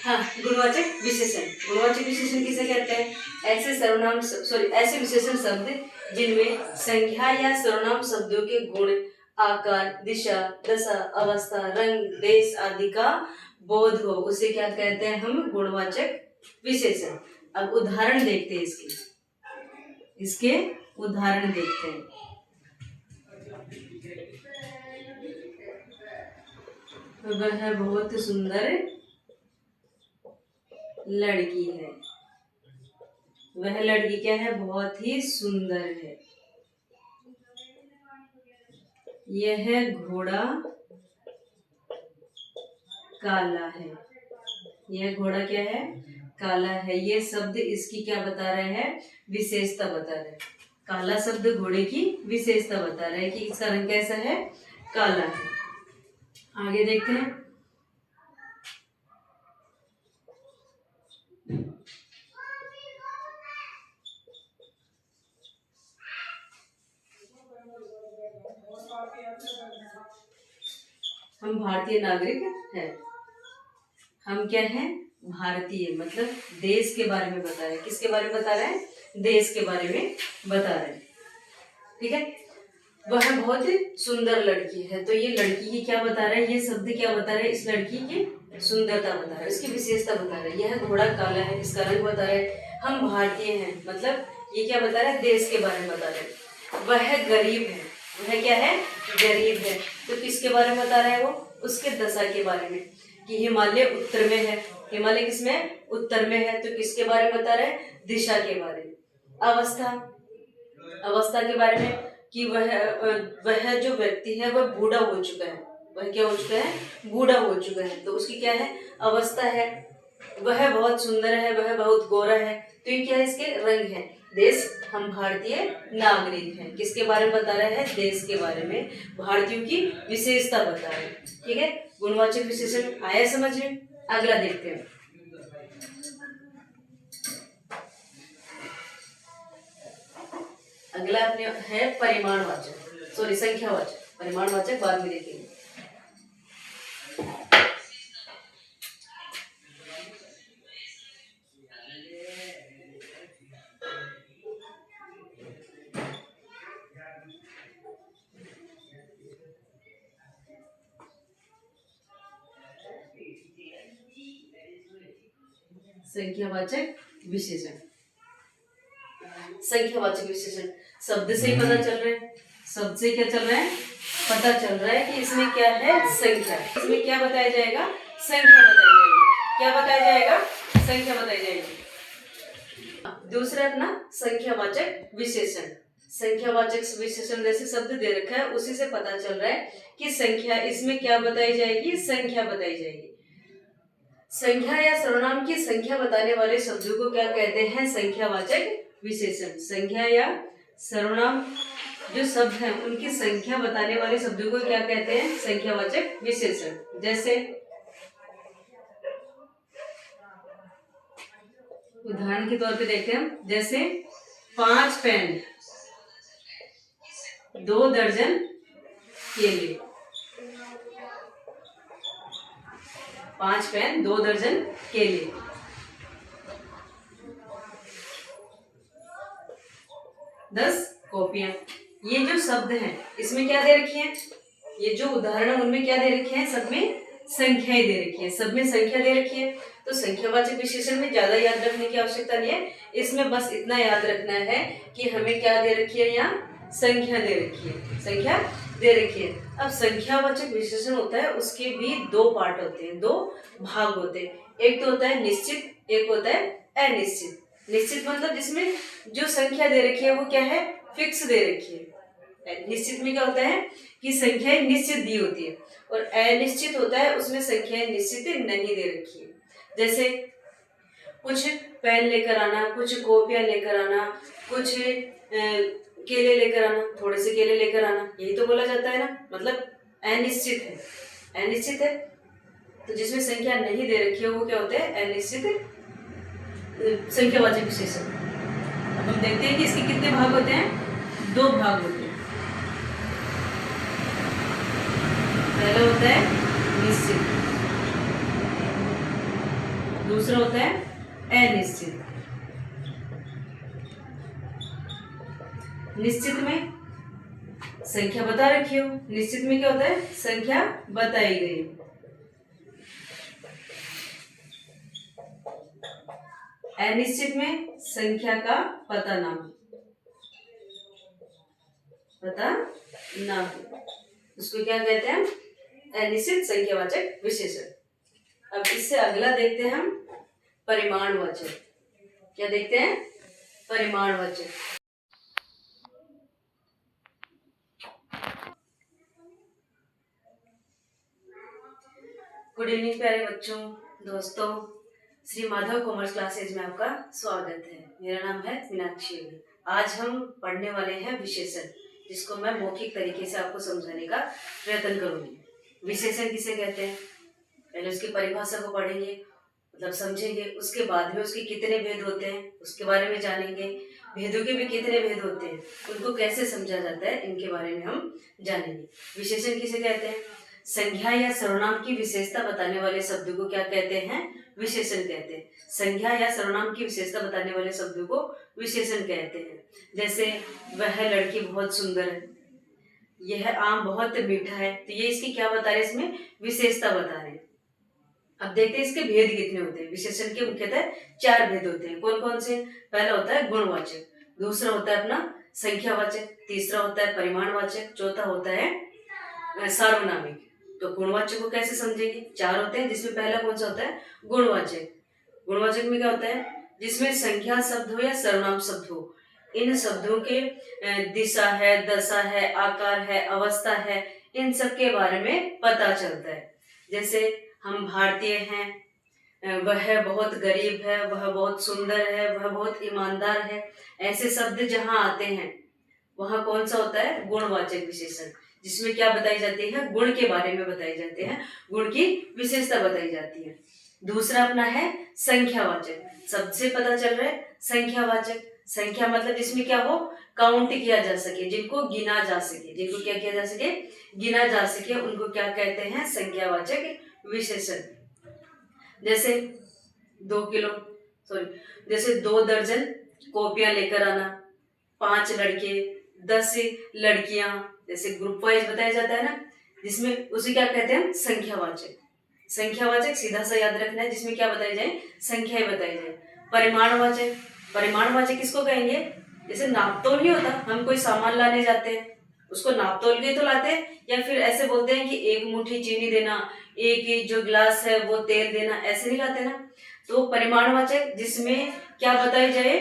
हाँ, गुणवाचक विशेषण। गुणवाचक विशेषण किसे कहते हैं? ऐसे सर्वनाम ऐसे विशेषण शब्द जिनमें संख्या या सर्वनाम शब्दों के गुण, आकार, दिशा, दशा, अवस्था, रंग, देश आदि का बोध हो, उसे क्या कहते हैं हम? गुणवाचक विशेषण। अब उदाहरण देखते हैं इसके उदाहरण देखते हैं। वह बहुत सुंदर लड़की है। वह लड़की क्या है? बहुत ही सुंदर है। यह घोड़ा काला है। यह घोड़ा क्या है? काला है। ये शब्द इसकी क्या बता रहे हैं? विशेषता बता रहे हैं। काला शब्द घोड़े की विशेषता बता रहा है कि इसका रंग कैसा है? काला है। आगे देखते हैं। हम भारतीय नागरिक हैं। हम क्या हैं? भारतीय, मतलब देश के बारे में बता रहे हैं। किसके बारे में बता रहे हैं? देश के बारे में बता रहे हैं। ठीक है। वह बहुत सुंदर लड़की है, तो ये लड़की की क्या बता रहा है? ये शब्द क्या बता रहा है? इस लड़की की सुंदरता बता रहा है, इसकी विशेषता बता रहा है। यह घोड़ा काला है, इसका रंग बता रहा है। हम भारतीय हैं, मतलब ये क्या बता रहा है? देश के बारे में बता रहे हैं। वह गरीब है। वह क्या है? गरीब है। तो किसके बारे में बता रहा है वो? उसके दशा के बारे में, कि हिमालय उत्तर में है। हिमालय किसमें? उत्तर में है। तो किसके बारे में बता रहा है? दिशा के बारे में। अवस्था, अवस्था के बारे में, कि वह जो व्यक्ति है वह बूढ़ा हो चुका है। वह क्या हो चुका है? बूढ़ा हो चुका है। तो उसकी क्या है? अवस्था है। वह बहुत सुंदर है। वह बहुत गोरा है। तो ये क्या है? इसके रंग है। देश, हम भारतीय नागरिक हैं। किसके बारे में बता रहे हैं? देश के बारे में, भारतीयों की विशेषता बता रहे हैं। ठीक है। गुणवाचक विशेषण आया समझ में? अगला देखते हैं। अगला अपने है परिमाणवाचक, संख्यावाचक। परिमाणवाचक बाद में देखेंगे। संख्यावाचक विशेषण। संख्यावाचक विशेषण शब्द से ही पता चल रहा है। शब्द से क्या चल रहा है? पता चल रहा है कि इसमें क्या है? संख्या। इसमें क्या बताया जाएगा? संख्या बताई जाएगी। क्या बताया जाएगा? संख्या बताई जाएगी। दूसरा अपना संख्यावाचक विशेषण। संख्यावाचक विशेषण जैसे शब्द दे रखा है, उसी से पता चल रहा है कि संख्या, इसमें क्या बताई जाएगी? संख्या बताई जाएगी। संख्या या सर्वनाम की संख्या बताने वाले शब्दों को क्या कहते हैं? संख्यावाचक विशेषण। संख्या या सर्वनाम जो शब्द हैं उनकी संख्या बताने वाले शब्दों को क्या कहते हैं? संख्यावाचक विशेषण। जैसे उदाहरण के तौर पे देखते हैं हम, जैसे 5 पेन, 2 दर्जन केले। 5 पेन, 2 दर्जन केले। 10 कॉपियां। ये जो शब्द हैं इसमें क्या दे रखी है? ये जो उदाहरण है उनमें क्या दे रखे हैं? सब में संख्याएं दे रखी है। सब में संख्या दे रखी है। तो संख्यावाचक विशेषण में ज्यादा याद रखने की आवश्यकता नहीं है। इसमें बस इतना याद रखना है कि हमें क्या दे रखी है? यहाँ संख्या दे रखी है। संख्या दे रखी है। अब संख्यावाचक विशेषण होता है, उसके भी 2 पार्ट होते हैं, 2 भाग होते हैं। एक तो होता है निश्चित, एक होता है अनिश्चित। निश्चित मतलब जिसमें जो संख्या दे रखी है वो क्या है? फिक्स दे रखी है। निश्चित में क्या होता है कि संख्याएं निश्चित दी होती है, और अनिश्चित होता है उसमें संख्याएं निश्चित नहीं दे रखी है। जैसे कुछ पेन लेकर आना, कुछ कॉपियां लेकर आना, कुछ केले लेकर आना, थोड़े से केले लेकर आना, यही तो बोला जाता है ना। मतलब अनिश्चित है। अनिश्चित है तो जिसमें संख्या नहीं दे रखी है वो क्या होता है? अनिश्चित संख्यावाचक विशेषण। अब हम देखते हैं कि इसके कितने भाग होते हैं? 2 भाग होते हैं। पहला होता है निश्चित, दूसरा होता है अनिश्चित। निश्चित में संख्या बता रखी हो, निश्चित में क्या होता है, संख्या बताई गई। अनिश्चित में संख्या का पता ना हो, उसको क्या कहते हैं, अनिश्चित संख्यावाचक विशेषण। अब इससे अगला देखते हैं हम परिमाणवाचक। क्या देखते हैं, परिमाणवाचक। गुड इवनिंग प्यारे बच्चों, दोस्तों, श्री माधव कॉमर्स क्लासेज में आपका स्वागत है। मेरा नाम है मीनाक्षी। आज हम पढ़ने वाले हैं विशेषण, जिसको मैं मौखिक तरीके से आपको समझाने का प्रयत्न करूंगी। विशेषण किसे कहते हैं, पहले उसकी परिभाषा को पढ़ेंगे, मतलब समझेंगे। उसके बाद में उसके कितने भेद होते हैं उसके बारे में जानेंगे। भेदों के भी कितने भेद होते हैं, उनको कैसे समझा जाता है, इनके बारे में हम जानेंगे। विशेषण किसे कहते हैं, संज्ञा या सर्वनाम की विशेषता बताने वाले शब्द को क्या कहते हैं, विशेषण कहते हैं। संज्ञा या सर्वनाम की विशेषता बताने वाले शब्द को विशेषण कहते हैं। जैसे वह लड़की बहुत सुंदर है, यह आम बहुत मीठा है, तो ये इसकी क्या बता रहे हैं, इसमें विशेषता बता रहे हैं। अब देखते हैं इसके भेद कितने होते हैं। विशेषण के मुख्यतः 4 भेद होते हैं। कौन कौन से, पहला होता है गुणवाचक, दूसरा होता है अपना संख्यावाचक, तीसरा होता है परिमाणवाचक, चौथा होता है सार्वनामिक। तो गुणवाचक को कैसे समझेंगे, 4 होते हैं, जिसमें पहला कौन सा होता है, गुणवाचक। गुणवाचक में क्या होता है, जिसमें संख्या शब्द हो या सर्वनाम शब्द हो, इन शब्दों के दिशा है, दशा है, आकार है, अवस्था है, इन सब के बारे में पता चलता है। जैसे हम भारतीय हैं, वह बहुत गरीब है, वह बहुत सुंदर है, वह बहुत ईमानदार है, ऐसे शब्द जहाँ आते हैं वहाँ कौन सा होता है, गुणवाचक विशेषण, जिसमें क्या बताई जाती है, गुण के बारे में बताई जाते हैं, गुण की विशेषता बताई जाती है। दूसरा अपना है संख्यावाचक, सबसे पता चल रहा है संख्यावाचक। संख्या मतलब जिसमें क्या हो, काउंट किया जा सके, जिनको गिना जा सके, जिनको क्या किया जा सके, गिना जा सके, उनको क्या कहते हैं, संख्यावाचक विशेषण। जैसे 2 दर्जन कॉपियां लेकर आना, 5 लड़के, 10 लड़कियां, जैसे ग्रुप वाइज बताया जाता है ना, जिसमें उसे क्या कहते हैं, संख्यावाचक। संख्यावाचक सीधा सा याद रखना है, जिसमें क्या बताई जाए, संख्याएं बताई जाए। परिमाणवाचक, परिमाणवाचक किसको कहेंगे, जैसे नापतोल नहीं होता, हम कोई सामान लाने जाते हैं, उसको नापतोल के तो लाते हैं, या फिर ऐसे बोलते हैं कि 1 मुट्ठी चीनी देना, 1 जो गिलास है वो तेल देना, ऐसे नहीं लाते ना। तो परिमाणवाचक जिसमें क्या बताई जाए,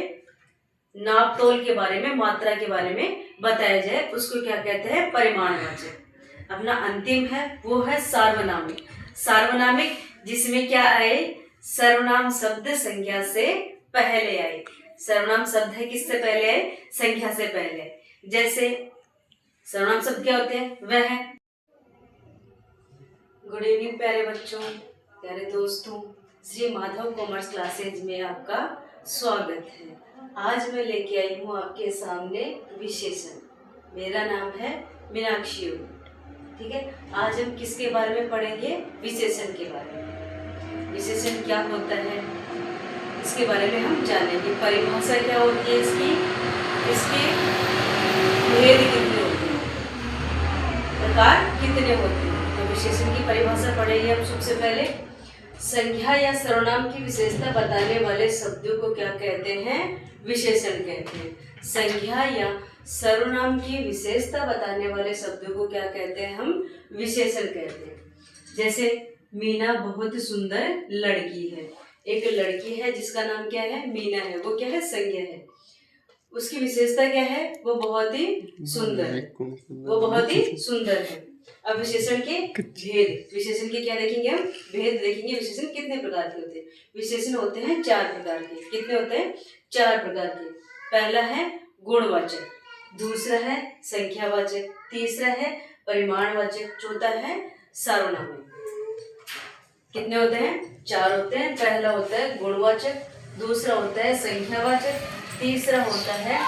नापतोल के बारे में, मात्रा के बारे में बताया जाए, उसको क्या कहते हैं, परिमाणवाचक। अपना अंतिम है वो है सार्वनामिक। सार्वनामिक जिसमें क्या आए, सर्वनाम शब्द संज्ञा से पहले आए। सर्वनाम शब्द है किससे पहले आए, संख्या से पहले। जैसे सर्वनाम शब्द क्या होते हैं, वह। गुड इवनिंग प्यारे बच्चों, प्यारे दोस्तों, श्री माधव कॉमर्स क्लासेज में आपका स्वागत है। आज मैं लेके आई हूँ आपके सामने विशेषण। मेरा नाम है मीनाक्षी। ठीक है, आज हम किसके बारे में पढ़ेंगे, विशेषण के बारे में। विशेषण क्या होता है इसके बारे में हम जानेंगे। परिभाषा क्या होती है इसकी, इसके भेद कितने होते हैं, प्रकार कितने होते हैं। तो विशेषण की परिभाषा पढ़ेंगे हम सबसे पहले। संख्या या सर्वनाम की विशेषता बताने वाले शब्दों को क्या कहते हैं, विशेषण कहते हैं। संख्या या सर्वनाम की विशेषता बताने वाले शब्दों को क्या कहते हैं, हम विशेषण कहते हैं। जैसे मीना बहुत सुंदर लड़की है, एक लड़की है जिसका नाम क्या है, मीना है, वो क्या है, संज्ञा है। उसकी विशेषता क्या है, वो बहुत ही सुंदर है, वो बहुत ही सुंदर है। अब विशेषण के भेद, विशेषण के क्या देखेंगे हम, भेद देखेंगे। विशेषण कितने प्रकार के होते हैं, विशेषण होते हैं 4 प्रकार के। कितने होते हैं, 4 प्रकार के। पहला है गुणवाचक, दूसरा है संख्यावाचक, तीसरा है परिमाणवाचक, चौथा है सार्वनामिक। कितने होते हैं, 4 होते हैं। पहला होता है गुणवाचक, दूसरा होता है संख्यावाचक, तीसरा होता है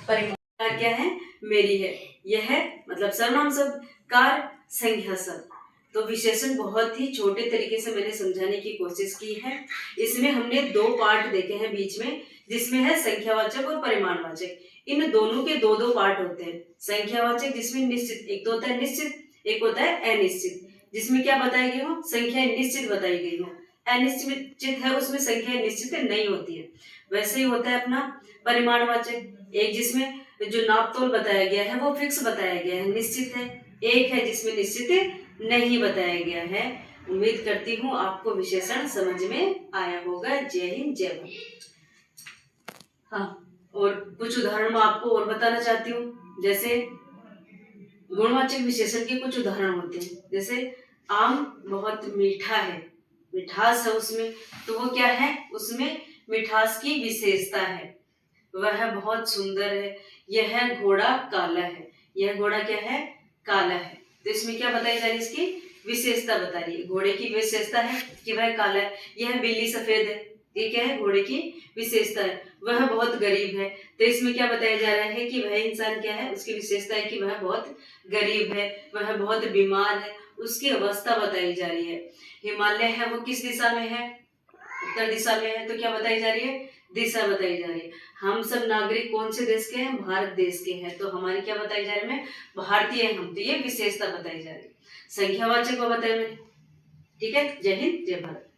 परिमाण। क्या है, मेरी है, यह है मतलब सर्वनाम शब्द, कार संख्या शब्द। तो विशेषण बहुत ही छोटे तरीके से मैंने समझाने की कोशिश की है। इसमें हमने 2 पार्ट देखे हैं बीच में, जिसमें है संख्यावाचक और परिमाणवाचक। इन दोनों के 2-2 पार्ट होते हैं। संख्यावाचक जिसमें निश्चित, एक तो होता है निश्चित, एक होता है अनिश्चित। जिसमें क्या बताई गई हो, संख्या निश्चित बताई गई हो। अनिश्चित है उसमें संख्या निश्चित नहीं होती है। वैसे ही होता है अपना परिमाणवाचक, एक जिसमें जो नापतोल बताया गया है वो फिक्स बताया गया है, निश्चित है। एक है जिसमें निश्चित नहीं बताया गया है। उम्मीद करती हूँ आपको विशेषण समझ में आया होगा। जय हिंद, जय भारत। हाँ, और कुछ उदाहरण मैं आपको और बताना चाहती हूँ। जैसे गुणवाचक विशेषण के कुछ उदाहरण होते हैं। जैसे आम बहुत मीठा है, मिठास है उसमें, तो वो क्या है, उसमें मिठास की विशेषता है। वह बहुत सुंदर है। यह घोड़ा काला है। यह घोड़ा क्या है, काला है। तो इसमें क्या बताई जा रही है, इसकी विशेषता बता रही है। घोड़े की विशेषता है कि वह काला है। यह बिल्ली सफेद है, ये क्या है, घोड़े की विशेषता है। वह बहुत गरीब है, तो इसमें क्या बताया जा रहा है कि वह इंसान क्या है, उसकी विशेषता है कि वह बहुत गरीब है, वह बहुत बीमार है, उसकी अवस्था बताई जा रही है। हिमालय है वो किस दिशा में है, उत्तर दिशा में है, तो क्या बताई जा रही है, दिशा बताई जा रही है। हम सब नागरिक कौन से देश के हैं, भारत देश के हैं, तो हमारी क्या बताई जा रही है, भारतीय हम, तो ये विशेषता बताई जा रही है। संख्यावाचक को बताया मैंने। ठीक है, जय हिंद, जय भारत।